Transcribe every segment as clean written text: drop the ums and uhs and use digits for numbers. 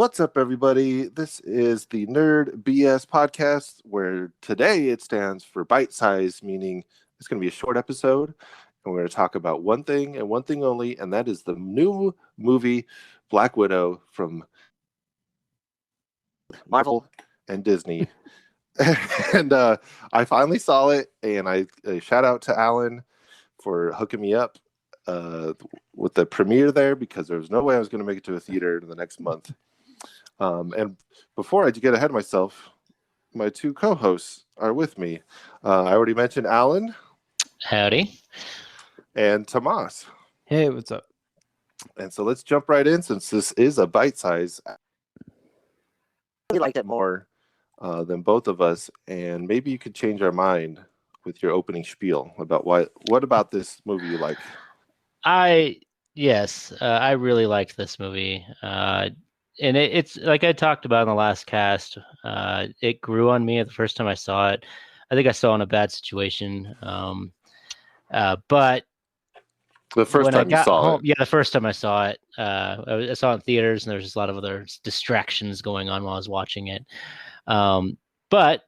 What's up, everybody? This is the Nerd BS podcast, where today it stands for bite size, meaning it's going to be a short episode, and we're going to talk about one thing and one thing only, and that is the new movie Black Widow from Marvel and Disney. and I finally saw it, and I shout out to Alan for hooking me up with the premiere there, because there was no way I was going to make it to a theater in the next month. And before I get ahead of myself, my two co-hosts are with me. I already mentioned Alan. Howdy. And Tomas. Hey, what's up? And so let's jump right in, since this is a bite size. I really liked it more than both of us, and maybe you could change our mind with your opening spiel about what about this movie you like. I really liked this movie. And it's like I talked about in the last cast. It grew on me at the first time I saw it. I think I saw it in a bad situation. But the first time you saw home, it. Yeah, the first time I saw it, I saw it in theaters, and there was just a lot of other distractions going on while I was watching it. But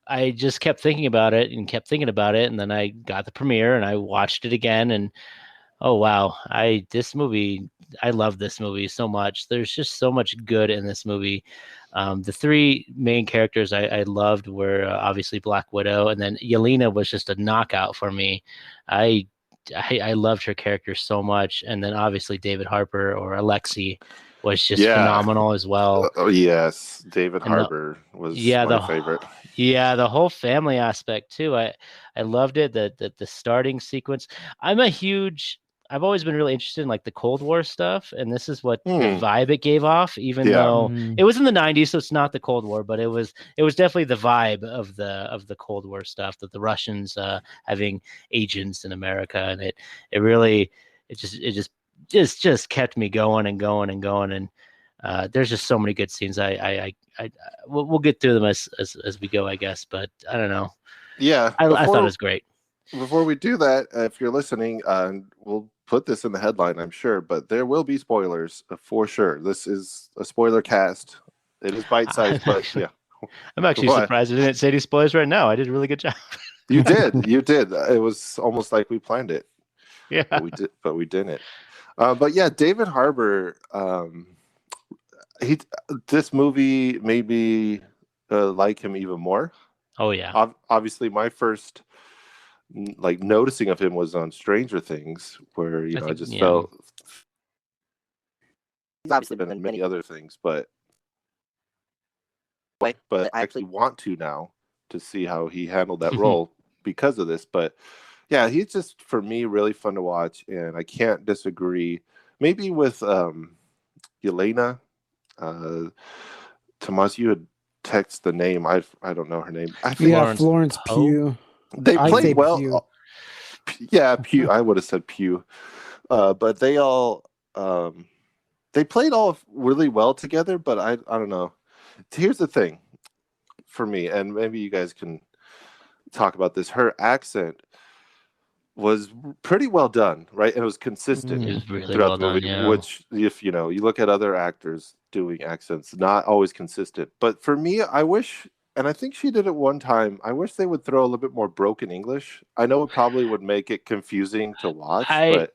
I just kept thinking about it, and then I got the premiere and I watched it again, and oh wow, I love this movie so much. There's just so much good in this movie. The three main characters I loved were obviously Black Widow, and then Yelena was just a knockout for me. I loved her character so much, and then obviously David Harbour, or Alexei, was just phenomenal as well. Oh yes, David Harbour was my favorite. Yeah, the whole family aspect too. I loved it. The starting sequence. I've always been really interested in like the Cold War stuff, and this is what the vibe it gave off, even though it was in the 90s, so it's not the Cold War, but it was definitely the vibe of the Cold War stuff, that the Russians having agents in America, and it just kept me going and going and going, and there's just so many good scenes. We'll get through them as we go, I guess, but I don't know. Yeah, I thought it was great. Before we do that, if you're listening, we'll put this in the headline, I'm sure, but there will be spoilers for sure. This is a spoiler cast. It is bite-sized, but yeah. I'm actually surprised I didn't say any spoilers right now. I did a really good job. You did. It was almost like we planned it. Yeah. But we didn't. But yeah, David Harbour, this movie made me like him even more. Oh yeah. Obviously, my first noticing of him was on Stranger Things, where I just felt he's obviously been in many other things, but I actually want to now to see how he handled that role because of this. But yeah, he's just, for me, really fun to watch, and I can't disagree. Maybe with Yelena, Tomas, you had text the name. I don't know her name. I think Florence Pugh. They played well. Pugh. Yeah, Pugh. I would have said Pugh. But they all they played all really well together. But I don't know. Here's the thing for me, and maybe you guys can talk about this. Her accent was pretty well done, right? And it was consistent throughout the movie. Yeah. Which, if you look at other actors doing accents, not always consistent. But for me, I wish. And I think she did it one time. I wish they would throw a little bit more broken English. I know it probably would make it confusing to watch. I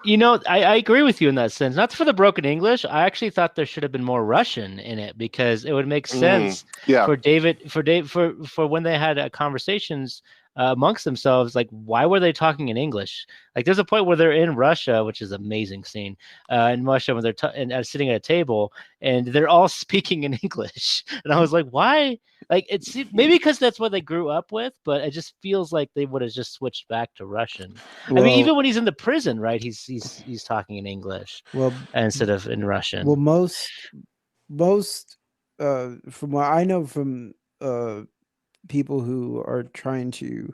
agree with you in that sense. Not for the broken English. I actually thought there should have been more Russian in it, because it would make sense for when they had conversations amongst themselves. Like, why were they talking in English? Like, there's a point where they're in Russia, which is an amazing scene in Russia, when they're sitting at a table and they're all speaking in English, and I was like, why? Like, it's maybe because that's what they grew up with, but it just feels like they would have just switched back to Russian. I mean, even when he's in the prison, right? He's talking in English instead of in Russian. Well, most from what I know from people who are trying to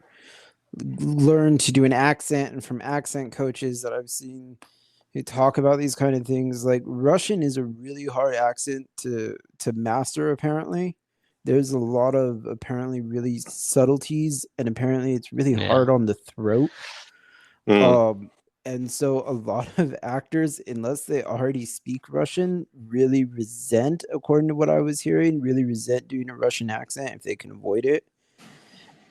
learn to do an accent, and from accent coaches that I've seen who talk about these kind of things, like, Russian is a really hard accent to master. Apparently, there's a lot of really subtleties, and apparently it's really hard on the throat. And so a lot of actors, unless they already speak Russian, really resent, according to what I was hearing, really resent doing a Russian accent if they can avoid it.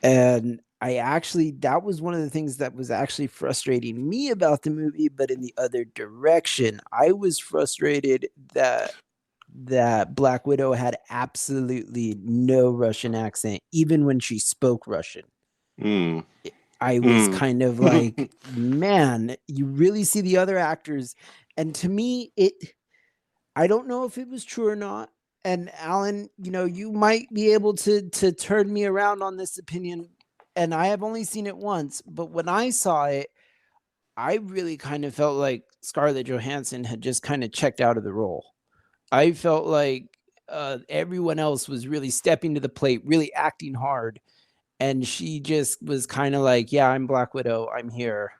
And that was one of the things that was actually frustrating me about the movie, but in the other direction, I was frustrated that Black Widow had absolutely no Russian accent, even when she spoke Russian. I was kind of like, man, you really see the other actors. And to me, I don't know if it was true or not. And Alan, you might be able to turn me around on this opinion. And I have only seen it once, but when I saw it, I really kind of felt like Scarlett Johansson had just kind of checked out of the role. I felt like everyone else was really stepping to the plate, really acting hard. And she just was kind of like, yeah, I'm Black Widow. I'm here.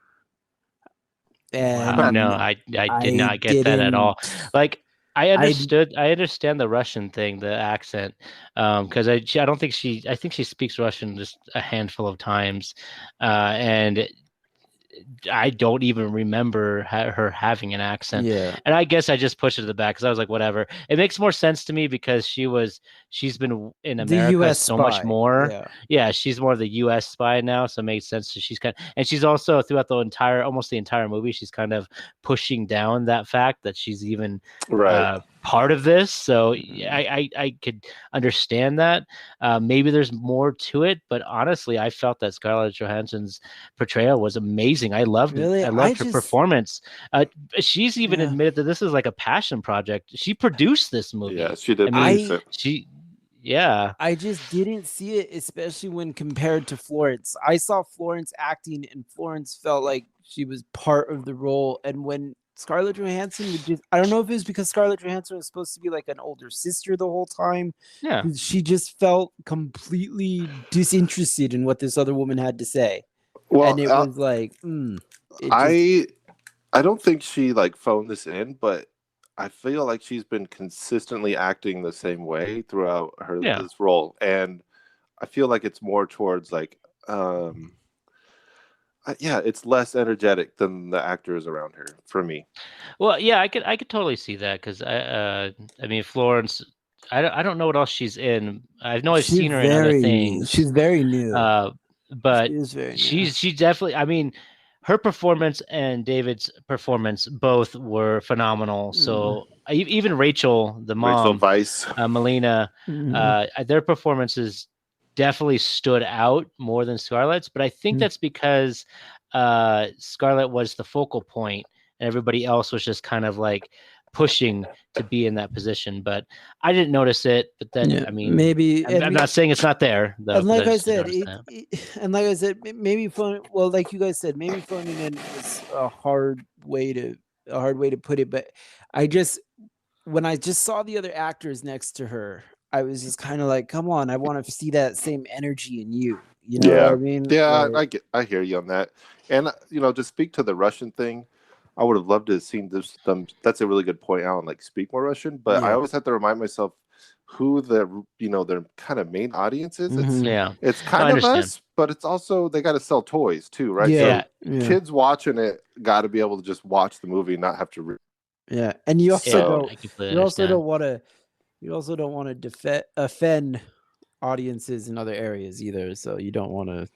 And wow, no, I did not get that at all. Like, I understand the Russian thing, the accent, because I think she speaks Russian just a handful of times, and I don't even remember her having an accent. Yeah. And I guess I just pushed it to the back because I was like, whatever. It makes more sense to me because she's been in America so much more. Yeah, she's more of the U.S. spy now, so it makes sense. So and she's also throughout almost the entire movie, she's kind of pushing down that fact that she's even part of this. So I could understand that. Maybe there's more to it, but honestly, I felt that Scarlett Johansson's portrayal was amazing. I loved it. I loved her performance. She's even admitted that this is like a passion project. She produced this movie. Yeah, she did. I just didn't see it, especially when compared to Florence. I saw Florence acting, and Florence felt like she was part of the role. And when Scarlett Johansson I don't know if it was because Scarlett Johansson was supposed to be like an older sister the whole time. Yeah. She just felt completely disinterested in what this other woman had to say. Well, and it was like, I don't think she like phoned this in, but I feel like she's been consistently acting the same way throughout this role, and I feel like it's more towards like, it's less energetic than the actors around her for me. Well, yeah, I could totally see that because I mean, Florence. I don't know what else she's in. I know I've seen her in other things. She's very new. But she definitely, I mean, her performance and David's performance both were phenomenal. So even Rachel, the mom, Rachel Weisz, Melina, their performances definitely stood out more than Scarlett's. But I think that's because Scarlett was the focal point and everybody else was just kind of like pushing to be in that position, but I didn't notice it. But then, I mean, maybe I'm not saying it's not there. Though, and like I said, maybe phone. Well, like you guys said, maybe phoning in was a hard way to put it. But when I just saw the other actors next to her, I was just kind of like, come on, I want to see that same energy in you. You know what I mean? Yeah, I hear you on that. And to speak to the Russian thing, I would have loved to have seen them. That's a really good point, Alan. Like, speak more Russian, but I always have to remind myself who their kind of main audience is. It's kind of us, but it's also they got to sell toys too, right? Yeah. So kids watching it got to be able to just watch the movie and not have to. And you also don't want to offend audiences in other areas either. So you don't want to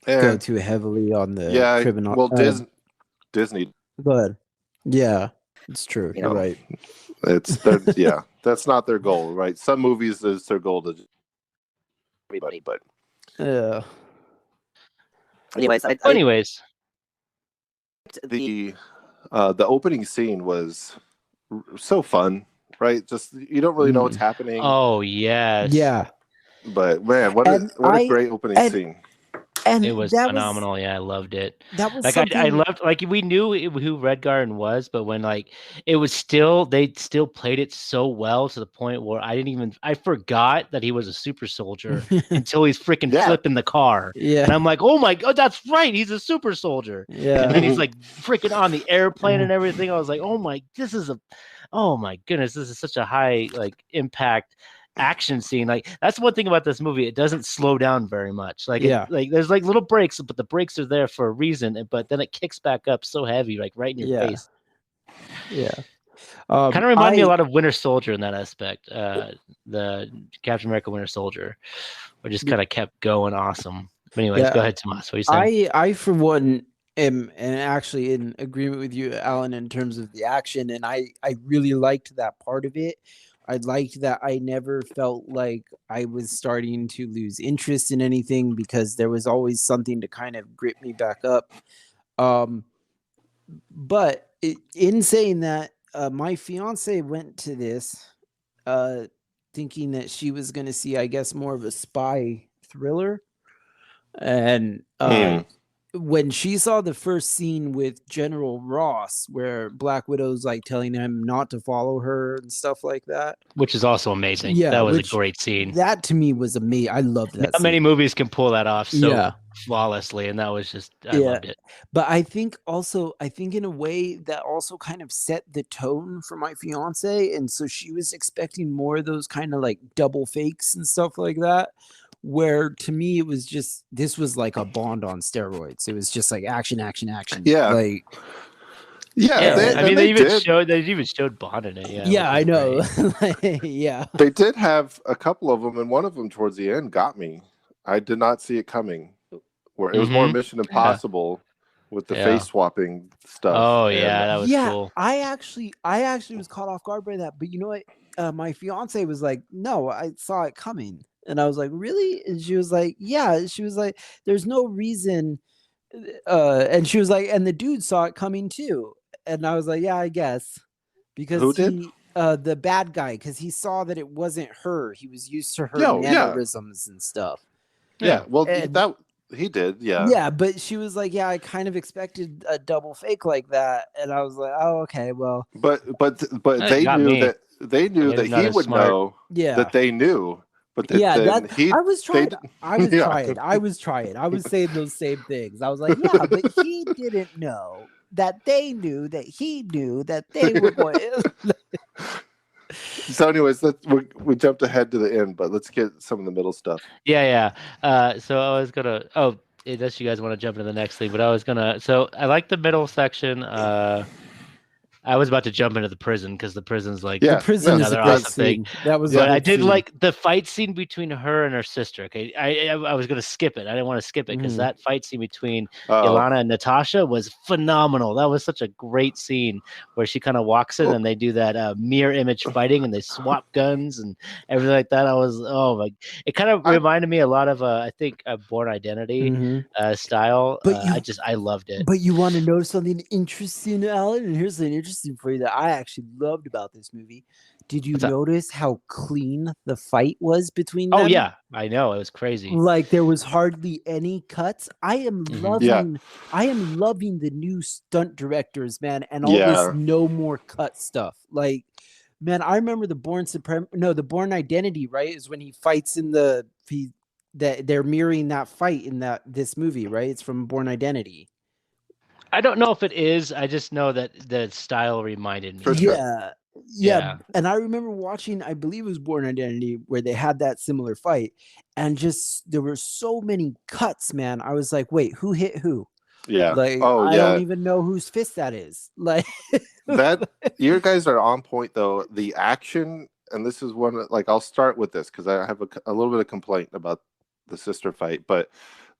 go too heavily on the criminal. Well, Disney. Go ahead. Yeah, it's true. You're right. It's that's not their goal, right? Some movies is their goal to everybody, but anyways, the opening scene was so fun, right? Just you don't really know what's happening. Oh yes, yeah. But man, what a great opening scene. And it was phenomenal. I loved it. That was like I loved, like, we knew who Redguard was, but when it was they still played it so well to the point where I forgot that he was a super soldier until he's freaking flipping the car. Yeah. And I'm like, oh my God, that's right. He's a super soldier. Yeah. And then he's like freaking on the airplane and everything. I was like, oh my goodness, this is such a high impact action scene. Like that's one thing about this movie. It doesn't slow down very much. Like like there's like little breaks, but the breaks are there for a reason. But then it kicks back up so heavy, like right in your face. Yeah. Kind of remind me a lot of Winter Soldier in that aspect. The Captain America Winter Soldier, where just kind of kept going awesome. But anyways, go ahead, Tomas. What are you saying? I for one am and actually in agreement with you, Alan, in terms of the action, and I really liked that part of it. I liked that I never felt like I was starting to lose interest in anything because there was always something to kind of grip me back up. But in saying that, my fiance went to this thinking that she was going to see, I guess, more of a spy thriller. And when she saw the first scene with General Ross, where Black Widow's like telling him not to follow her and stuff like that, which is also amazing. Yeah, that was a great scene. That to me was amazing. I loved that. Not many movies can pull that off so flawlessly, and that was just I loved it. But I think in a way that also kind of set the tone for my fiance, and so she was expecting more of those kind of like double fakes and stuff like that. Where to me it was just this was like a Bond on steroids. It was just like action. Yeah, like they even showed Bond in it. Yeah, I know. Yeah, they did have a couple of them, and one of them towards the end got me. I did not see it coming. Where it was more Mission Impossible with the face swapping stuff. Oh yeah, that was cool. I actually was caught off guard by that. But you know what? My fiance was like, "No, I saw it coming." And I was like, really? And she was like, yeah. She was like, there's no reason. And she was like, and the dude saw it coming too. And I was like, yeah, I guess. Because who did? The bad guy, because he saw that it wasn't her. He was used to her mannerisms and stuff. Yeah, well, that he did, yeah. Yeah, but she was like, yeah, I kind of expected a double fake like that. And I was like, oh, okay, well. But they knew that he would know that they knew. But I was trying. I was saying those same things. I was like, yeah, but he didn't know that they knew that he knew that they were going. So, anyways, we jumped ahead to the end, but let's get some of the middle stuff. Yeah. So I was gonna. Unless you guys want to jump into the next thing, but I was gonna. So I like the middle section. I was about to jump into the prison because the prison's like the prison is another awesome thing. That was, but I did like the fight scene between her and her sister. Okay, I was gonna skip it. I didn't want to skip it because that fight scene between Ilana and Natasha was phenomenal. That was such a great scene where she kind of walks in and they do that mirror image fighting and they swap guns and everything like that. It kind of reminded me a lot of I think a Bourne Identity style. But I loved it. But you want to know something interesting, Alan? And here's an interesting for you that I actually loved about this movie. Did you notice how clean the fight was between them? Oh yeah, I know, it was crazy. Like there was hardly any cuts. I am loving the new stunt directors, man, and all this no more cut stuff. Like, man, I remember the Bourne Identity, right? Is when he fights in that they're mirroring that fight in this movie, right? It's from Bourne Identity. I don't know if it is. I just know that the style reminded me. Yeah. And I remember watching, I believe it was Bourne Identity, where they had that similar fight, and just there were so many cuts, man. I was like, wait, who hit who? Yeah. Like, I don't even know whose fist that is. Like that. You guys are on point though. The action, and this is one. Like, I'll start with this because I have a little bit of complaint about the sister fight, but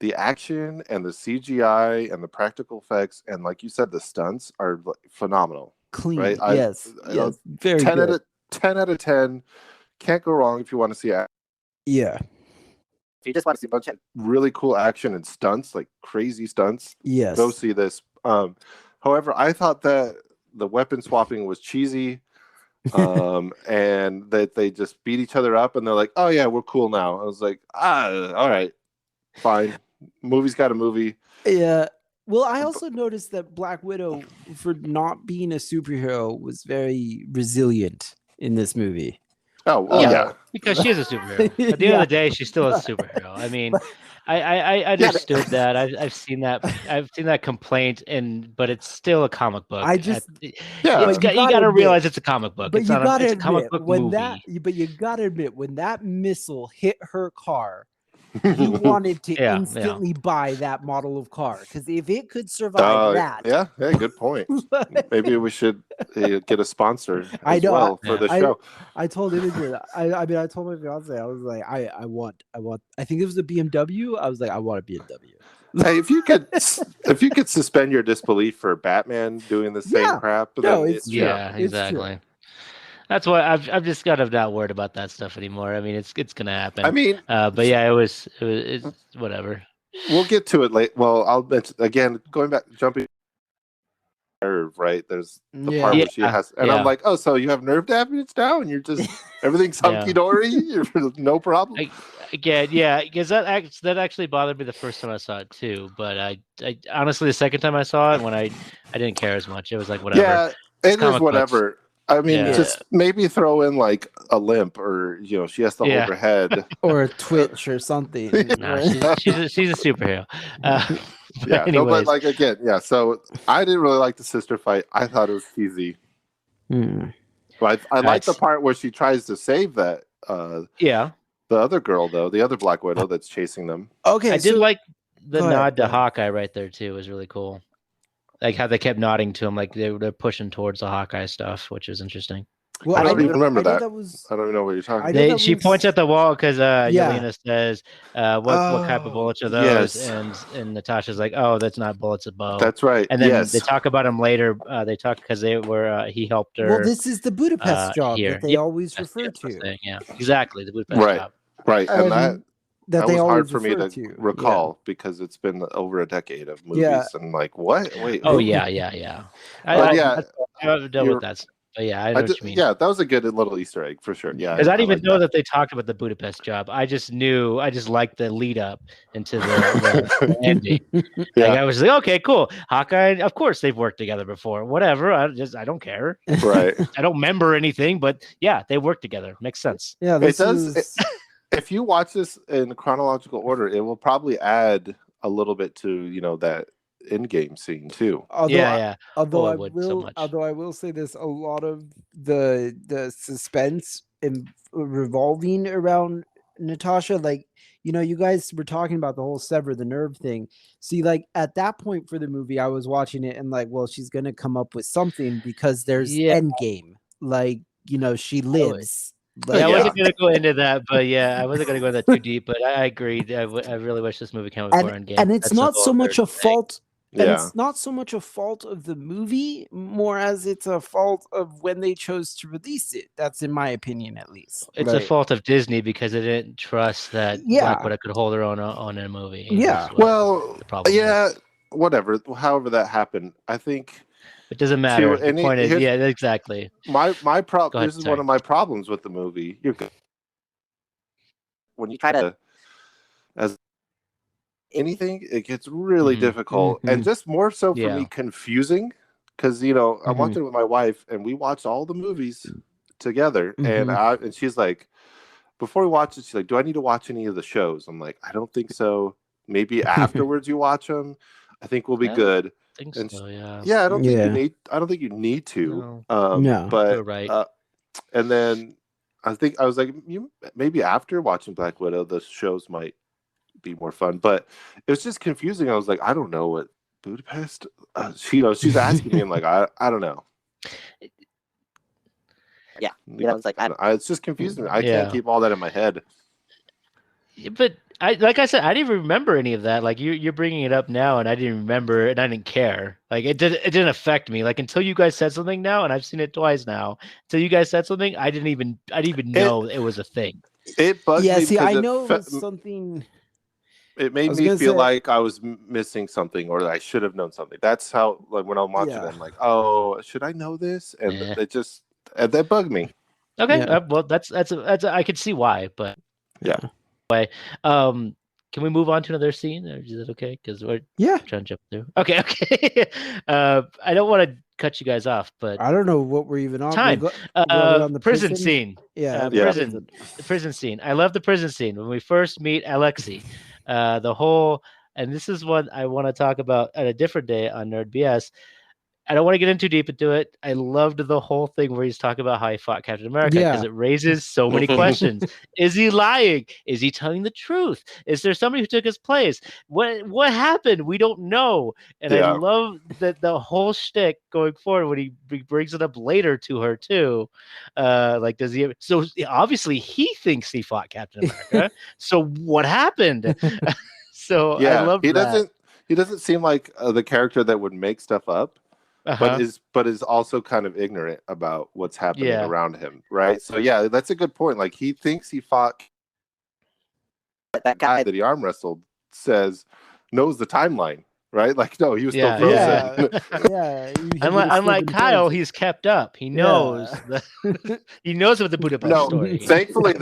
the action and the CGI and the practical effects and, like you said, the stunts are phenomenal. Clean, right? Yes, very 10 good. 10 out of 10. Can't go wrong if you want to see action. Yeah. If you just want to see a bunch of really cool action and stunts, like crazy stunts, yes, go see this. However, I thought that the weapon swapping was cheesy. And that they just beat each other up and they're like, oh yeah, we're cool now. I was like, all right, fine. Movie's got a movie. Yeah. Well, I also noticed that Black Widow, for not being a superhero, was very resilient in this movie. Oh, well, yeah. Because she is a superhero. At the end of the day, she's still a superhero. I mean, I understood that. I've seen that. I've seen that complaint, but it's still a comic book. I just you gotta realize it's a comic book. But It's you not gotta it's a comic admit book when movie. but you gotta admit when that missile hit her car, he wanted to instantly buy that model of car because if it could survive that, yeah, good point. Maybe we should get a sponsor for the show. I told Imogen, I told my fiance, I was like, I want. I think it was a BMW. I was like, I want a BMW. Hey, if you could suspend your disbelief for Batman doing the same crap, it's true. Yeah, exactly. That's why I've just kind of not worried about that stuff anymore. I mean, it's gonna happen. I mean, but yeah, it's whatever. We'll get to it late. Well, I'll mention again, jumping nerve, right? There's the part where she has, and I'm like, oh, so you have nerve damage now, and you're just everything's hunky dory, no problem. Again, because that actually bothered me the first time I saw it too. But I honestly, the second time I saw it, when I didn't care as much. It was like whatever. Yeah, it is whatever. Books. I mean, just maybe throw in like a limp, or she has to hold her head, or a twitch or something. No, she's a superhero. But like again, So I didn't really like the sister fight. I thought it was cheesy. But I like the part where she tries to save that. The other girl though, the other Black Widow that's chasing them. Okay, I did like the nod to Hawkeye right there too. It was really cool. Like how they kept nodding to him, like they're pushing towards the Hawkeye stuff, which is interesting. Well, I don't even remember that. I don't even know what you're talking about. She points at the wall because Yelena says, "What type of bullets are those?" Yes. And Natasha's like, "Oh, that's not bullets, a bow." That's right. And then they talk about him later. They talk because they were he helped her. Well, this is the Budapest job that they always refer to. Yeah, exactly, the Budapest job. Right, and that was hard for me to recall because it's been over a decade of movies and like what? Wait. Oh yeah. I dealt with that. But yeah, I know what you mean. Yeah, that was a good little Easter egg for sure. Yeah, because I didn't even know that they talked about the Budapest job. I just liked the lead up into the ending. Like, I was like, okay, cool. Hawkeye, of course they've worked together before. Whatever. I don't care. Right. I don't remember anything, but yeah, they worked together. Makes sense. Yeah, it does. If you watch this in chronological order, it will probably add a little bit to that in-game scene too. Although I will say this, a lot of the suspense revolving around Natasha, like you guys were talking about the whole sever the nerve thing. See, like at that point for the movie, I was watching it and like, well, she's gonna come up with something because there's Endgame. Like she lives. I wasn't going to go into that, but I wasn't going to go into that too deep. But I agreed. I really wish this movie came before Endgame. And it's not so much a fault. And it's not so much a fault of the movie, more as it's a fault of when they chose to release it. That's in my opinion, at least. It's a fault of Disney because they didn't trust that Black Widow could hold her own on a movie. Yeah. Well, whatever. However that happened, I think. It doesn't matter. The point is, exactly. My problem. This is one of my problems with the movie. When you try to, as anything, it gets really difficult, and just more so for me, confusing. Because I'm watching with my wife, and we watched all the movies together, and she's like, before we watch it, she's like, "Do I need to watch any of the shows?" I'm like, "I don't think so. Maybe afterwards you watch them. I think we'll be good." I think so, I don't think you need. I don't think you need to. No. But you're right. And then I was like, maybe after watching Black Widow, the shows might be more fun. But it was just confusing. I was like, I don't know what Budapest. She's asking me, and like, I don't know. Yeah, it's like it's just confusing. I can't keep all that in my head. But like I said, I didn't remember any of that. Like you're bringing it up now, and I didn't remember, and I didn't care. Like it didn't affect me. Like until you guys said something now, and I've seen it twice now. Until you guys said something, I didn't even know it was a thing. It bugged me. Yeah, see, I know it was something. It made me feel like I was missing something, or I should have known something. That's how, like, when I'm watching it, I'm like, oh, should I know this? And that bugged me. Okay, well, that's I could see why, but way. Can we move on to another scene, or is it okay? Because we're trying to jump through. Okay. I don't want to cut you guys off, but I don't know what we're even on. time. On the Prison scene. Yeah, prison. The prison scene. I love the prison scene when we first meet Alexei. The whole, and this is what I want to talk about at a different day on Nerd BS. I don't want to get in too deep into it. I loved the whole thing where he's talking about how he fought Captain America because it raises so many questions. Is he lying? Is he telling the truth? Is there somebody who took his place? What happened? We don't know. And I love that the whole shtick going forward when he brings it up later to her too. Like, does he? So obviously he thinks he fought Captain America. So what happened? So I love that. He doesn't seem like the character that would make stuff up. But is also kind of ignorant about what's happening around him, right? So yeah, that's a good point. Like he thinks he fought that guy that he arm wrestled knows the timeline, right? Like no, he was still frozen. Unlike Kyle, he's kept up. He knows he knows what the Budapest story. Thankfully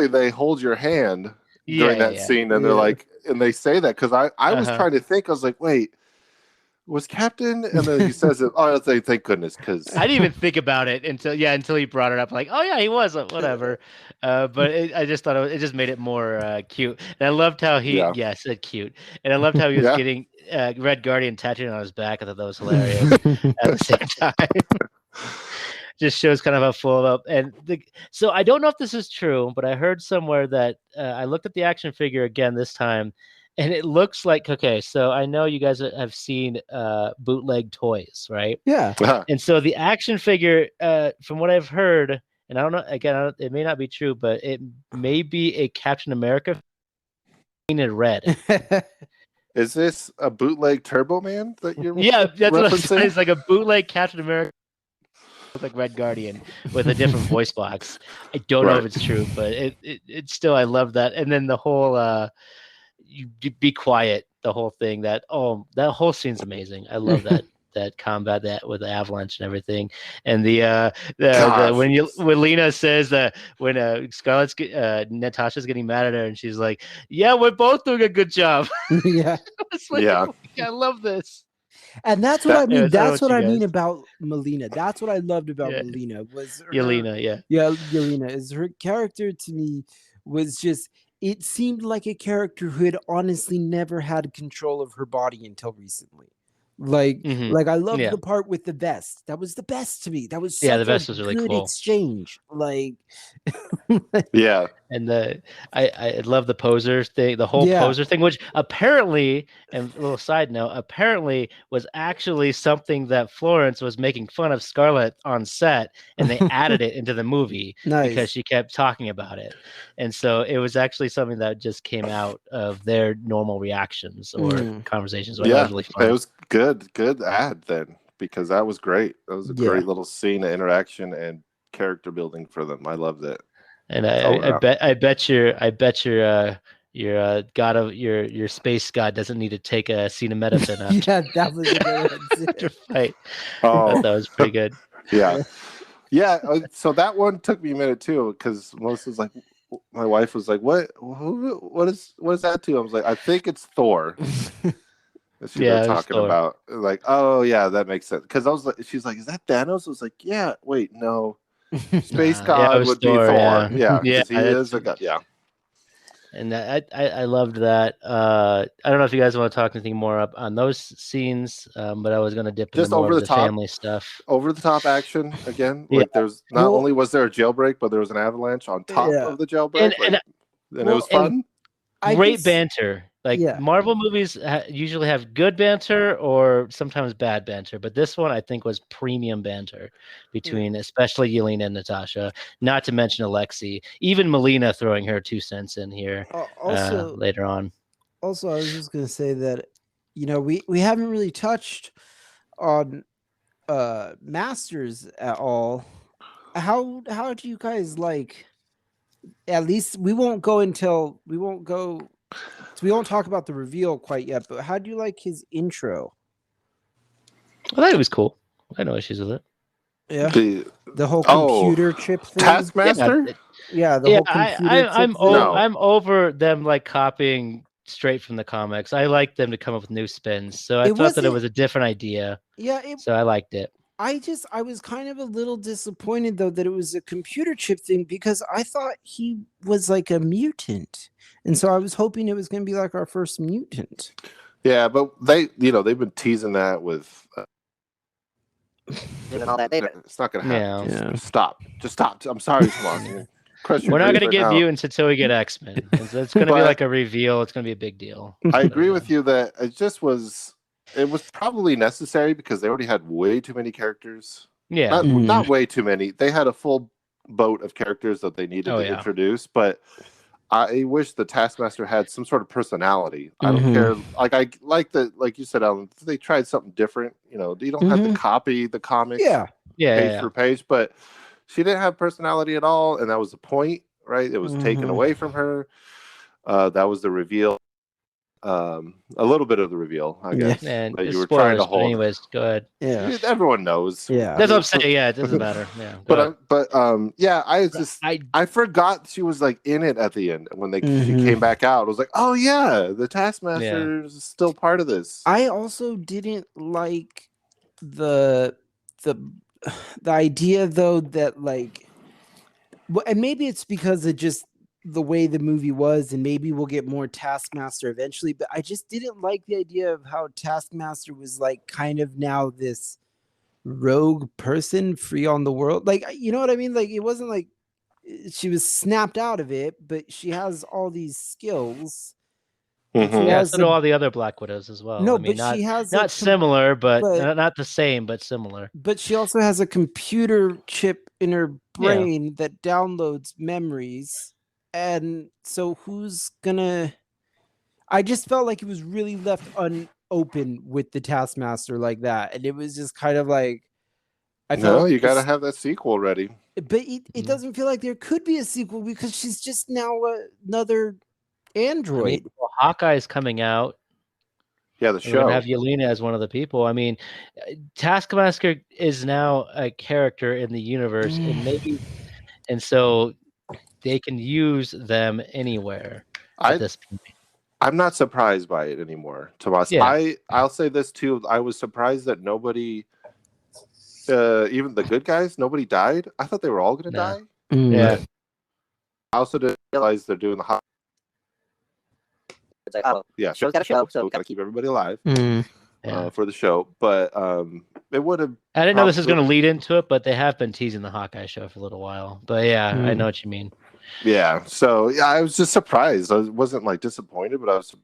they hold your hand during that scene, and they're like, and they say that because I was trying to think, I was like, wait. Was Captain, and then he says it. Oh, I'll say thank goodness because I didn't even think about it until he brought it up. Like, oh yeah, he was whatever. But I just thought it just made it more cute, and I loved how he said cute, and I loved how he was getting Red Guardian tattooed on his back. I thought that was hilarious. At the same time, just shows kind of how full up so I don't know if this is true, but I heard somewhere that I looked at the action figure again this time. And it looks like, okay, so I know you guys have seen bootleg toys, right? Yeah. And so the action figure, from what I've heard, and I don't know, again, it may not be true, but it may be a Captain America painted red. Is this a bootleg Turbo Man that you're that's what I'm saying. It's like a bootleg Captain America, like Red Guardian with a different voice box. I don't know if it's true, but it's still, I love that. And then the whole... you be quiet, the whole thing, that whole scene's amazing. I love that combat, that with the avalanche and everything, and when Lena says that when Natasha's getting mad at her and she's like, yeah, we're both doing a good job. I love this. And that's what I mean. That's what I mean about Melina. That's what I loved about Melina was Yelena. Yelena is her character to me was just. It seemed like a character who had honestly never had control of her body until recently. Like I loved the part with the vest. That was the best to me. That was such the vest was really cool. Exchange. Like And I love the poser thing, the whole poser thing, which apparently, and a little side note, apparently was actually something that Florence was making fun of Scarlett on set, and they added it into the movie because she kept talking about it. And so it was actually something that just came out of their normal reactions or conversations. So it was really fun. It was good ad then, because that was great. That was a great little scene of interaction and character building for them. I loved it. And I bet your god of your space god doesn't need to take a acetaminophen after. That was a good fight. That was pretty good. Yeah. So that one took me a minute too, because Melissa's like, my wife was like, what is that to? I was like, I think it's Thor. She was talking about, like, oh yeah, that makes sense. Because I was like, she's like, is that Thanos? I was like, yeah. Wait, no. Space God would be Thor. Yeah. He is a god. Yeah. And I loved that. I don't know if you guys want to talk anything more up on those scenes, but I was going to dip into more of the family stuff. Over the top action again. Like there's not only was there a jailbreak, but there was an avalanche on top of the jailbreak, and it was fun. Great banter. Like Marvel movies usually have good banter or sometimes bad banter, but this one I think was premium banter between especially Yelena and Natasha, not to mention Alexei, even Melina throwing her 2 cents in here later on. Also, I was just going to say that, we haven't really touched on Masters at all. How do you guys like, at least we won't talk about the reveal quite yet, but how do you like his intro? I thought it was cool. I had no issues with it. Yeah. The whole computer chip thing. Taskmaster? Yeah. Whole computer chip I'm over them like copying straight from the comics. I like them to come up with new spins. So I It thought that it wasn't- was a different idea. Yeah, So I liked it. I was kind of a little disappointed though that it was a computer chip thing because I thought he was like a mutant. And so I was hoping it was going to be like our first mutant. Yeah, but they've been teasing that with And all that. it's not gonna happen. Yeah. Just stop. I'm sorry, Swan. We're not going to get mutants until we get X-Men. It's going to be But- like a reveal. It's going to be a big deal. I agree with you that it was probably necessary because they already had way too many characters. Yeah. Not way too many. They had a full boat of characters that they needed to introduce, but I wish the Taskmaster had some sort of personality. I don't care. Like I like you said, Alan, they tried something different. You don't have to copy the comics page for page, but she didn't have personality at all, and that was the point, right? It was taken away from her. That was the reveal. A little bit of the reveal, I guess. And that you were spoilers, trying to but hold. anyways, go ahead. Yeah. Everyone knows. Yeah. That's what I'm saying. Yeah, it doesn't matter. Yeah. I forgot she was like in it at the end when she came back out. I was like, oh yeah, the Taskmaster is still part of this. I also didn't like the idea though that and maybe it's because of just the way the movie was, and maybe we'll get more Taskmaster eventually, but I just didn't like the idea of how Taskmaster was like kind of now this rogue person free on the world. Like, you know what I mean? Like, it wasn't like she was snapped out of it, but she has all these skills. Yeah, so do all the other Black Widows as well. No, I mean, but she has not similar, but not the same, but similar. But she also has a computer chip in her brain that downloads memories. And so who's gonna... I just felt like it was really left unopen with the Taskmaster like that. And it was just kind of like... you got to have that sequel ready. But it doesn't feel like there could be a sequel because she's just now another android. I mean, Hawkeye's coming out. Yeah, the We're show. gonna have Yelena as one of the people. I mean, Taskmaster is now a character in the universe, and so they can use them anywhere at this point. I'm not surprised by it anymore, Tomas. Yeah. I'll say this too. I was surprised that nobody, even the good guys, nobody died. I thought they were all going to die. Yeah. I also didn't realize they're doing the hot. It's like, oh, Yeah, show's got a show, so we got to keep everybody alive Yeah. for the show. But it would have. I didn't know this was going to lead into it, but they have been teasing the Hawkeye show for a little while. But yeah, I know what you mean. Yeah. So yeah, I was just surprised. I wasn't like disappointed, but I was.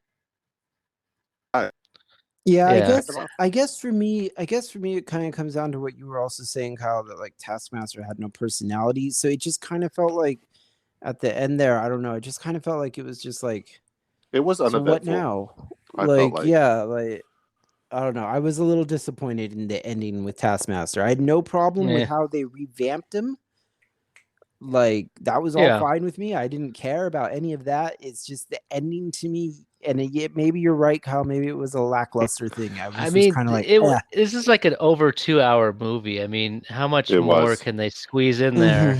Yeah, I guess for me, it kind of comes down to what you were also saying, Kyle, that like Taskmaster had no personality. So it just kind of felt like at the end there, I don't know, it just kind of felt like it was just like, it was uneventful. So what now? I felt like I don't know. I was a little disappointed in the ending with Taskmaster. I had no problem with how they revamped him. Like, that was all fine with me. I didn't care about any of that. It's just the ending to me. And maybe you're right, Kyle. Maybe it was a lackluster thing. I mean, kind of like, this is like an over 2-hour movie. I mean, how much more can they squeeze in there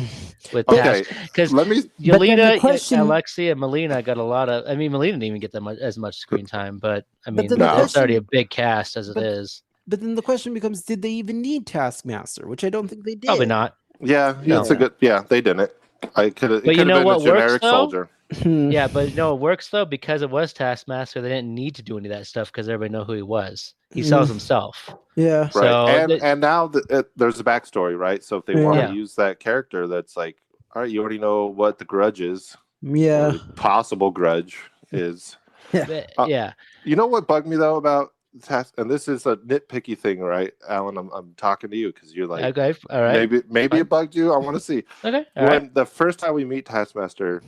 with that? Because Yelena, Alexei, and Melina got a lot of. I mean, Melina didn't even get as much screen time, but I mean, it's already a big cast as it is. But then the question becomes: did they even need Taskmaster? Which I don't think they did. Probably not. Yeah, it's a good. Yeah, they didn't. I could have. But you know what works though? Soldier. Yeah, but no, it works though because it was Taskmaster. They didn't need to do any of that stuff because everybody know who he was. He sells himself. Yeah, right. So and now there's a backstory, right? So if they want to use that character, that's like, all right, you already know what the grudge is. Yeah, possible grudge is. Yeah. You know what bugged me though about Task, and this is a nitpicky thing, right, Alan? I'm talking to you because you're like, okay, all right. Maybe it bugged you. I want to see. Okay, the first time we meet Taskmaster,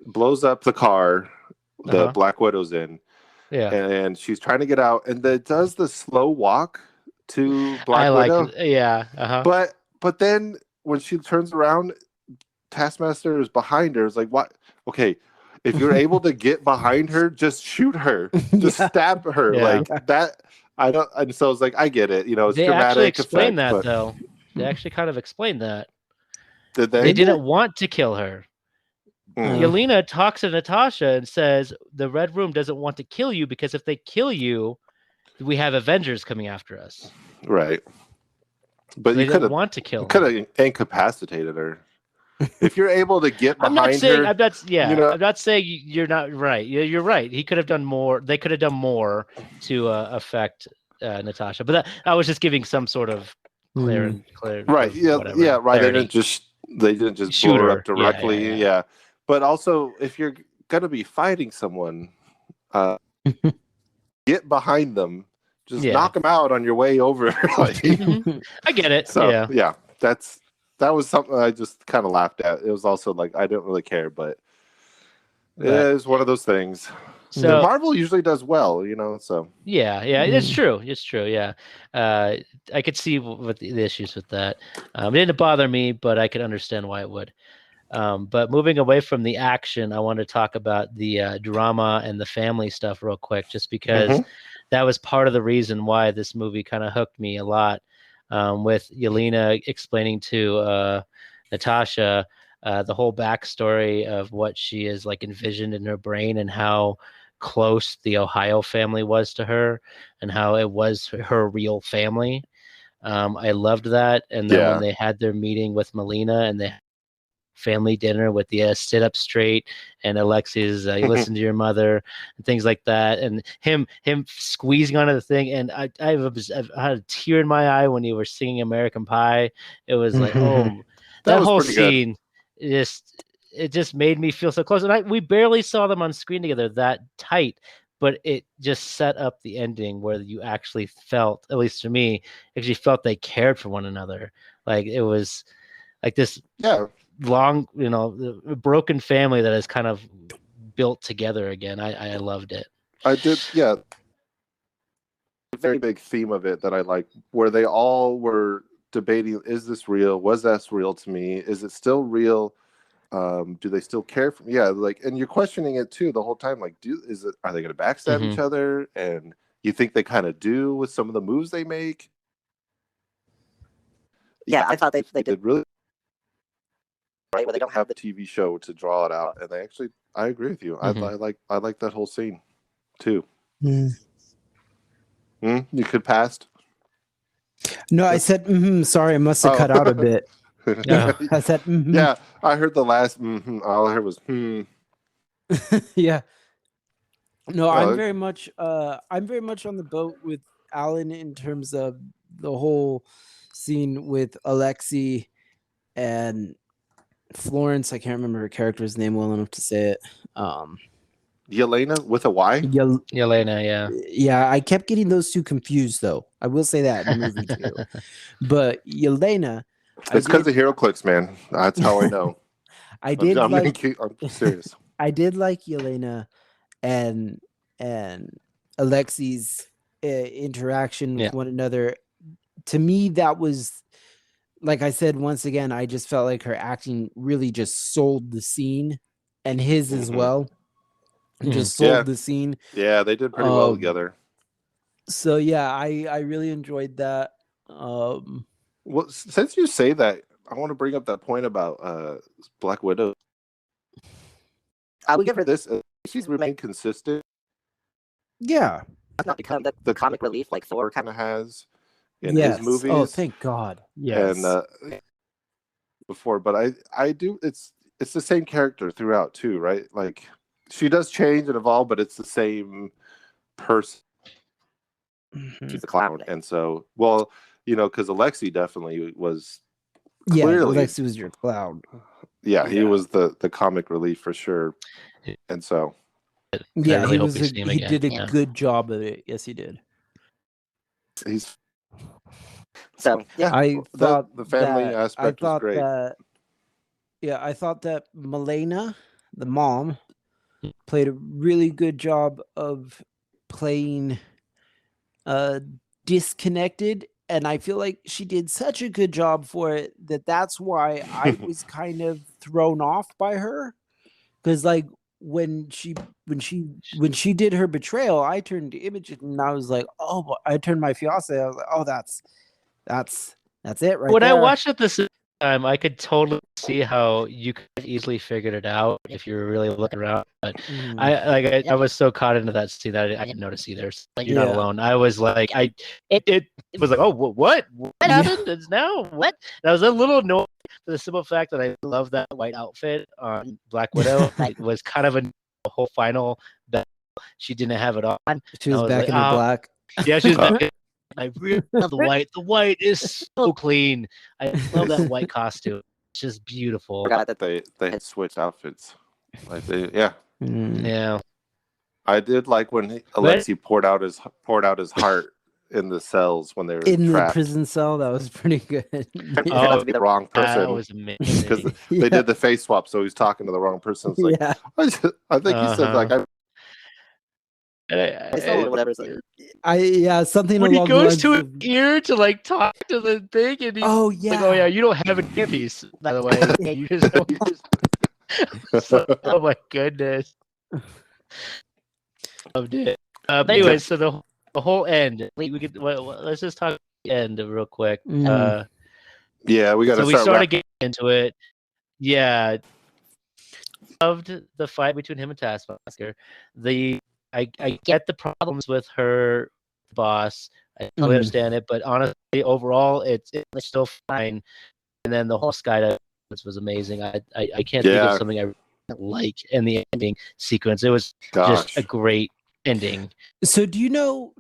blows up the car the Black Widow's in, and she's trying to get out, and it does the slow walk to Black Widow. But then when she turns around, Taskmaster is behind her. It's like, what? Okay. If you're able to get behind her, just shoot her, just stab her like that. I don't, and so it's like, I get it. You know, it's they dramatic. Actually explained effect, that though. They actually kind of explained that. Did they? They didn't want to kill her. Yelena talks to Natasha and says the Red Room doesn't want to kill you because if they kill you, we have Avengers coming after us. Right. But they you could want to kill. Could have incapacitated her. If you're able to get behind I'm not saying, her, I'm not saying you're not right. You're right. He could have done more. They could have done more to affect Natasha. But I was just giving some sort of clear. Right. Yeah. Right. Clarity. They didn't just shoot her up directly. Yeah. But also, if you're gonna be fighting someone, get behind them. Just knock them out on your way over. I get it. So, yeah. That was something I just kind of laughed at. It was also like I didn't really care, but it is one of those things. So Marvel usually does well, So it's true. It's true. Yeah, I could see what the issues with that. It didn't bother me, but I could understand why it would. But moving away from the action, I want to talk about the drama and the family stuff real quick, just because that was part of the reason why this movie kind of hooked me a lot. With Yelena explaining to Natasha the whole backstory of what she is like envisioned in her brain and how close the Ohio family was to her and how it was her real family. I loved that. And then when they had their meeting with Melina and they family dinner with the sit up straight and Alexei's you listen to your mother and things like that, and him squeezing onto the thing, and I've had a tear in my eye when you were singing American Pie. It was like that whole scene it just made me feel so close, and we barely saw them on screen together that tight, but it just set up the ending where you actually felt, at least for me, actually felt they cared for one another. Like it was like this long, broken family that is kind of built together again. I loved it. I did, a very big theme of it that I like, where they all were debating: is this real? Was that real to me? Is it still real? Do they still care for me? Yeah, like, and you're questioning it too the whole time. Like, are they going to backstab each other? And you think they kind of do with some of the moves they make. Yeah, I thought they did really. Right, where they don't have the TV show to draw it out, and they actually, I agree with you. I like that whole scene too. You could pass. No, I said sorry, I must have cut out a bit. I said yeah, I heard the last all I heard was yeah. No, I'm very much on the boat with Alan in terms of the whole scene with Alexei and Florence. I can't remember her character's name well enough to say it. Yelena with a Y? Yelena, yeah. I kept getting those two confused, though. I will say that in the movie too. But Yelena, it's because of HeroClix, man. That's how I know. I'm serious. I did like Yelena and Alexei's interaction with one another. To me, that was, like I said, once again, I just felt like her acting really just sold the scene, and his as well. Just sold the scene. Yeah, they did pretty well together. So yeah, I really enjoyed that. Well, since you say that, I want to bring up that point about Black Widow. I would give her this. She's remained consistent. Yeah, not become the comic relief like Thor kind of has in his movies. Oh, thank God. Yes. And before, but I do. It's the same character throughout too, right? Like she does change and evolve, but it's the same person. She's a clown, and so because Alexei definitely was. Clearly, Alexei was your clown. Yeah, he was the comic relief for sure, and so. Yeah, he did a good job of it. Yes, he did. He's. So yeah, I thought the family aspect was great. I thought that Melina, the mom, played a really good job of playing disconnected, and I feel like she did such a good job for it that's why I was kind of thrown off by her, because like when she did her betrayal, I turned to Imogen and I was like, oh, I turned my fiance. I was like, oh, that's it right when there. I watched it this time, I could totally see how you could have easily figured it out if you were really looking around. But Mhm. I was so caught into that scene that I didn't notice either. So you're not Yeah. alone. I was like, it was like, oh, what Yeah. happened? It's now what? And I was a little annoyed for the simple fact that I love that white outfit on Black Widow. It was kind of a whole final battle. She didn't have it on. She was I was back like, in her "Oh." black. Yeah, she's back. I really love the white. The white is so clean. I love that white costume. It's just beautiful. Forgot that They switch outfits. Like yeah. Mm. Yeah. I did like when Alexei poured out his heart in the cells when they were In the trapped. prison cell, that was pretty good. Oh, the wrong that person was amazing. because Yeah. they did the face swap, so he's talking to the wrong person. It's like Yeah. I think he said like I saw it or whatever. It's like, something when he along the goes lines to his of- ear to like talk to the thing, and he's Oh yeah. like, "Oh yeah, you don't have an earpiece, by the way." You just oh my goodness. Loved it. But anyway, so the whole end. We could let's just talk the end real quick. Mhm. yeah, we got to So we start. started getting into it. Yeah, loved the fight between him and Taskmaster. I get the problems with her boss. I totally Mhm. understand it, but honestly, overall, it's still fine. And then the whole skydive was amazing. I can't think Yeah. of something I like in the ending sequence. It was Gosh. just a great ending. So do you know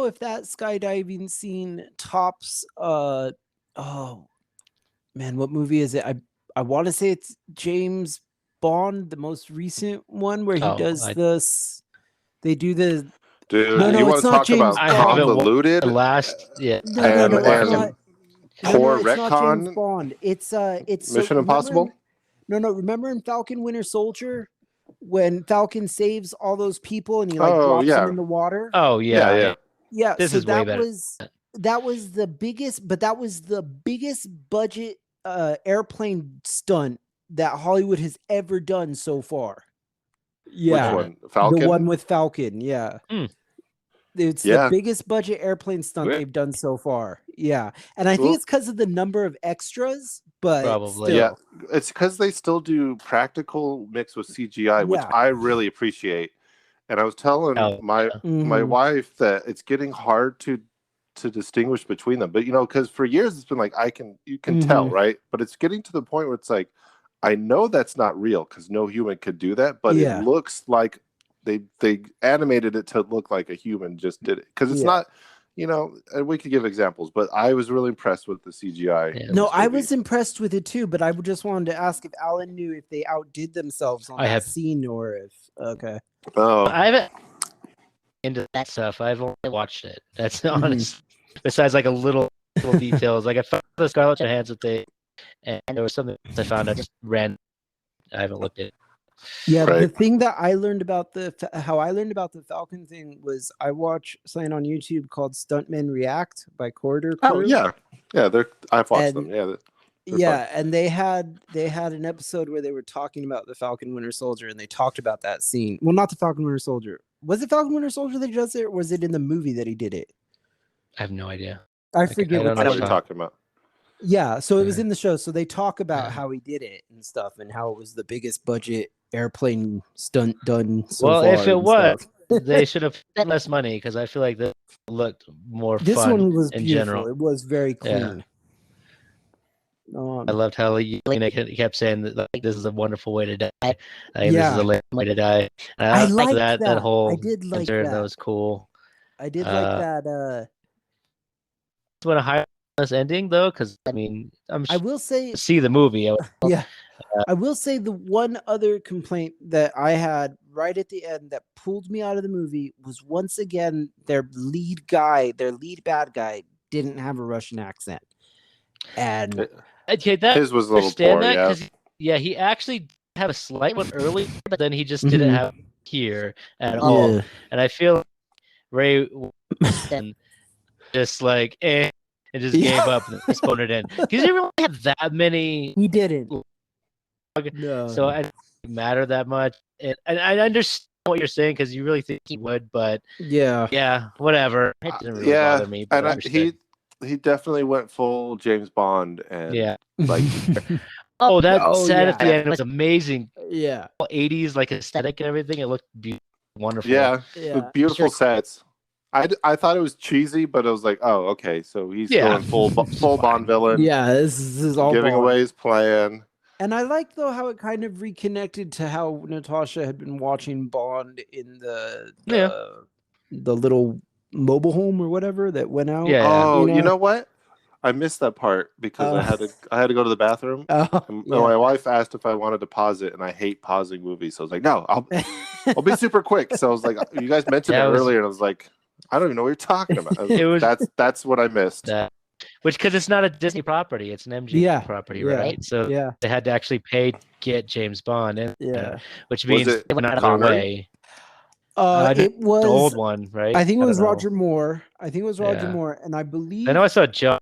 if that skydiving scene tops oh man, what movie is it? I want to say it's James Bond, the most recent one where he Oh, does I- this. They do the Dude, No, you want it's to not talk James about I haven't watched convoluted? the last, yeah. no, I no, haven't no, and- watched it's them. not. Poor it's not James retcon? Bond. It's Mission Impossible? Remember in Falcon Winter Soldier when Falcon saves all those people and he like Oh, drops yeah. them in the water? Oh yeah, Yeah. Yeah, This so is way better. that was the biggest, but that was the biggest budget airplane stunt that Hollywood has ever done so far. Yeah, Which one? Falcon? the one with Falcon. Yeah, Hmm. it's Yeah. the biggest budget airplane stunt Yeah. they've done so far. Yeah, and I think Well- it's because of the number of extras, but Probably. still. Yeah, it's because they still do practical mixed with CGI, which Yeah. I really appreciate. And I was telling Oh, my Mhm. wife that it's getting hard to distinguish between them. But because for years it's been like you can tell, Mhm. right? But it's getting to the point where it's like I know that's not real because no human could do that, but Yeah. it looks like they animated it to look like a human just did it because it's Yeah. not. And we could give examples, but I was really impressed with the CGI. Yeah. in No, this I movie. was impressed with it too, but I just wanted to ask if Alan knew if they outdid themselves on I that have- scene or if okay. Oh, I haven't into that stuff. I've only watched it. That's Mhm. honest. Besides, like a little details, like I found the Scarlett Johansson thing, and there was something else I found. I just ran. I haven't looked at it. Yeah, the Right. thing that I learned about how I learned about the Falcon thing was I watched something on YouTube called Stuntmen React by Corridor Crew. Oh yeah. I've watched And- them. Yeah, they're Yeah, and they had an episode where they were talking about the Falcon Winter Soldier, and they talked about that scene. Well, not the Falcon Winter Soldier. Was it Falcon Winter Soldier that does it, or was it in the movie that he did it? I have no idea. I Okay, forget I what don't I the know know what show- you're talking about. Yeah, so it was Yeah. in the show. So they talk about Yeah. how he did it and stuff, and how it was the biggest budget airplane stunt done so Well, far. if it and was, stuff. they should have spent less money because I feel like this looked more This fun one was in beautiful. general. It was very Yeah. clean. I loved how he kept saying that like, this is a wonderful way to die. Like, this is Yeah. a lame way to die. And I like liked that that. whole I did like answer, that. that was cool. I did like that. It's what a high ending though, because I mean, I'm I will say, see the movie. yeah, I will say the one other complaint that I had right at the end that pulled me out of the movie was once again their lead bad guy, didn't have a Russian accent, and Okay, that His was a little understand poor, that yeah. 'cause, yeah, he actually had a slight one early, but then he just didn't Mhm. have it here at all. yeah, And I feel like Ray Wilson just like and just Yeah. gave up and postponed it in because he didn't really have that many, he didn't. No. so it didn't matter that much. And I understand what you're saying because you really think he would, but yeah, yeah, whatever. It didn't really yeah, bother me. But and I understood. he definitely went full James Bond and Yeah. like Oh, that Oh, set at yeah. the end was amazing. Yeah. 80s like aesthetic and everything. It looked wonderful. Yeah, Yeah. with beautiful sets. I thought it was cheesy, but I was like, oh, okay, so he's going full Bond villain. Yeah, this is all giving Bond. away his plan. And I like though how it kind of reconnected to how Natasha had been watching Bond in the little mobile home or whatever that went out. Yeah. Oh, you know what? I missed that part because I had to go to the bathroom. And my wife asked if I wanted to pause it, and I hate pausing movies. So I was like, no, I'll be super quick. So I was like, you guys mentioned it earlier, and I was like, I don't even know what you're talking about. That's what I missed. Which, because it's not a Disney property, it's an MGM property, right? So they had to actually pay to get James Bond in, which means they went out of their way. It was the old one, right? I think it was Roger Moore. And I believe I know I saw Jaws,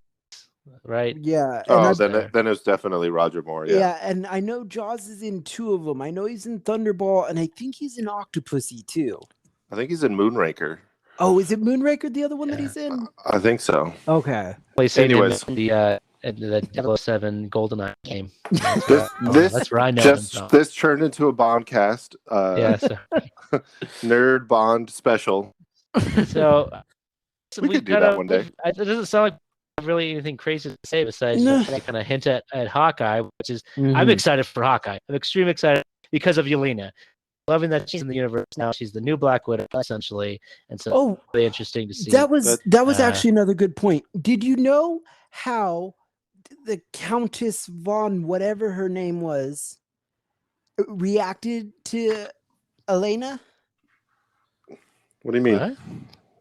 right? Yeah. Oh, then it's definitely Roger Moore. Yeah, and I know Jaws is in 2 of them. I know he's in Thunderball, and I think he's in Octopussy too. I think he's in Moonraker. Oh, is it Moonraker the other one that he's in? I think so. Okay. Anyways, the 007 GoldenEye game. That's right. This turned into a Bond cast. Nerd Bond special. So we could do that one day. It doesn't sound like really anything crazy to say besides that kind of hint at Hawkeye, which is I'm excited for Hawkeye. I'm extremely excited because of Yelena. Loving that she's in the universe now. She's the new Black Widow, essentially, and so really interesting to see. That was actually another good point. Did you know how the Countess von whatever her name was reacted to Elena? What do you mean?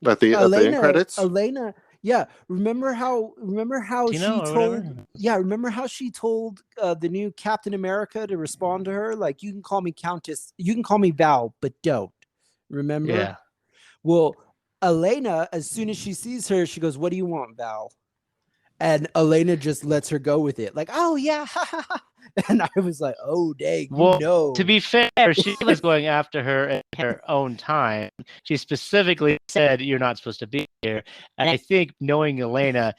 What? At the end credits? Elena. Yeah, remember how she told the new Captain America to respond to her like, you can call me Countess, you can call me Val, but don't. Remember? Yeah. Well, Elena, as soon as she sees her, she goes, "What do you want, Val?" And Elena just lets her go with it, like, "Oh yeah," and I was like, "Oh dang!" Well, to be fair, she was going after her at her own time. She specifically said, "You're not supposed to be here." And I think knowing Elena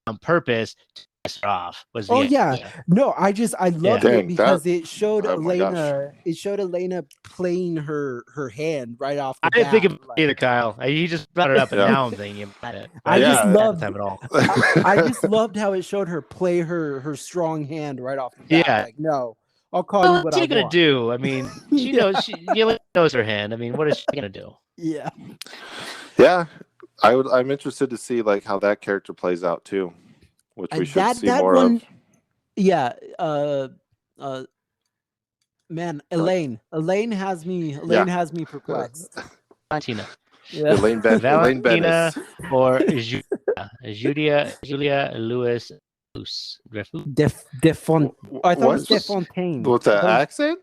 on purpose to piss her off was. No, I loved it because it showed Elena. It showed Elena playing her hand right off the bat. I didn't think of it either, Kyle. You just brought it up, and now I'm thinking about it. I just loved time at all. I just loved how it showed her play her strong hand right off the bat. Yeah. Like, no, I'll call you what I want. What's she gonna do? I mean, she knows. Yelena knows her hand. I mean, what is she gonna do? Yeah. Yeah, I'm interested to see like how that character plays out too, which we should see more of. Yeah. Man, Elaine has me perplexed. Valentina. Yeah. Valentina or Julia Louis Defontaine. I thought it was Defontaine. What's that accent?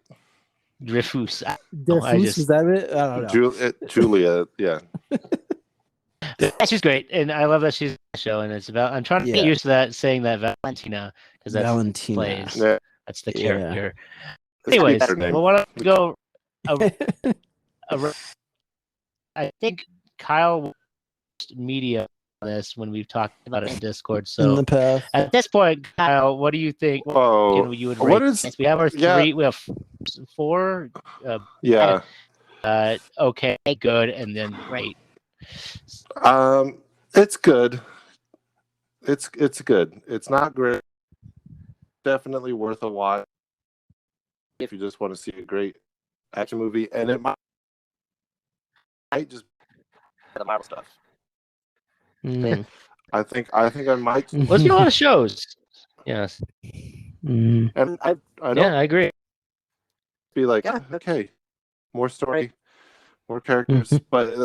Dreyfus. Is that it? I don't know. Julia, yeah. She's great, and I love that she's in the show. And it's about. I'm trying to get used to that saying that Valentina because that's Valentina. Plays. Yeah. That's the character. Anyways, well, why don't we go? I think Kyle watched media on this when we've talked about it in Discord. So in the past. At this point, Kyle, what do you think? Oh, you would rate? We have our 3. We have 4. Okay, good, and then great. It's good. It's good. It's not great. Definitely worth a watch if you just want to see a great action movie, and it might just the Marvel stuff. I think I might. Let's do a lot of shows. Yes. And I don't. Yeah, I agree. Be like, okay, more story, more characters, but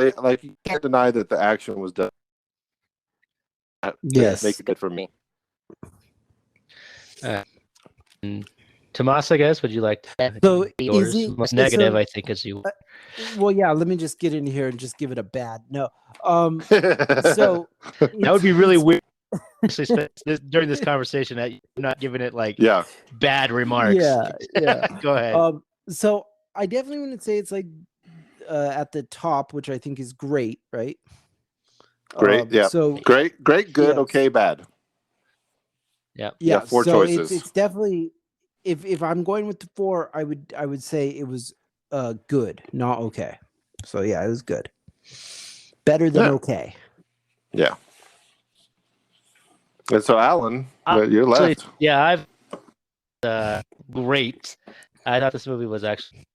you can't deny that the action was done. Yes, make it good for me. Tomas, I guess, would you like to? So most negative, I think, is you. Well, yeah. Let me just get in here and just give it a bad no. So that would be really weird. During this conversation, that you're not giving it bad remarks. Yeah. Go ahead. So I definitely want to say it's like at the top, which I think is great, right? Great, yeah. So great, good, okay, bad. Yeah. Yeah. 4 so choices. It's definitely if I'm going with the 4, I would say it was good, not okay. So yeah, it was good. Better than okay. Yeah. And so, Alan, you're left. Yeah, I've great. I thought this movie was actually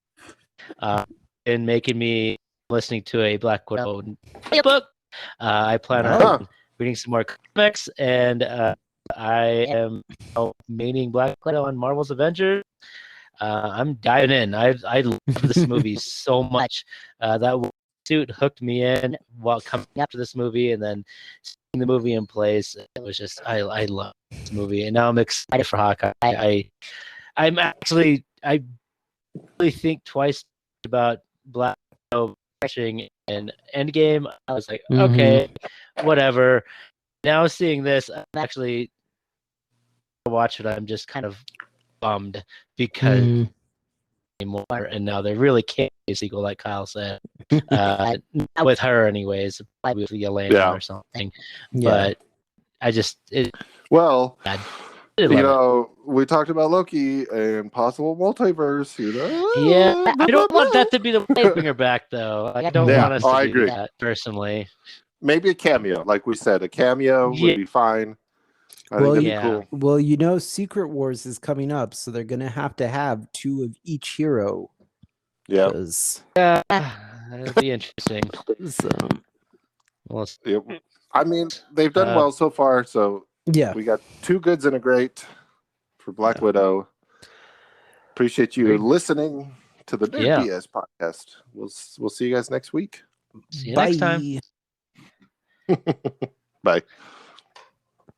in making me listening to a Black Widow book. I plan on reading some more comics, and I am maining Black Widow on Marvel's Avengers. I'm diving in. I love this movie so much. That suit hooked me in while coming after this movie, and then seeing the movie in place. It was just I love this movie, and now I'm excited for Hawkeye. I really think twice about Black Widow crashing in Endgame. I was like, okay, whatever. Now seeing this, I'm actually watch it. I'm just kind of bummed because anymore, and now there really can't be a sequel, like Kyle said. Not with her, anyways. Probably with Yelena or something. Yeah. But I just we talked about Loki and possible multiverse. Yeah, I don't want that to be the way to bring her back, though. I don't want us to do that personally. Maybe a cameo, like we said, a cameo would be fine. I think that'd be cool. Well, Secret Wars is coming up, so they're gonna have to have 2 of each hero. Yeah, that'll be interesting. I mean, they've done well so far. So yeah, we got 2 goods and a great for Black Widow. Appreciate you listening to the Nerd BS podcast. We'll see you guys next week. See you next time. Bye.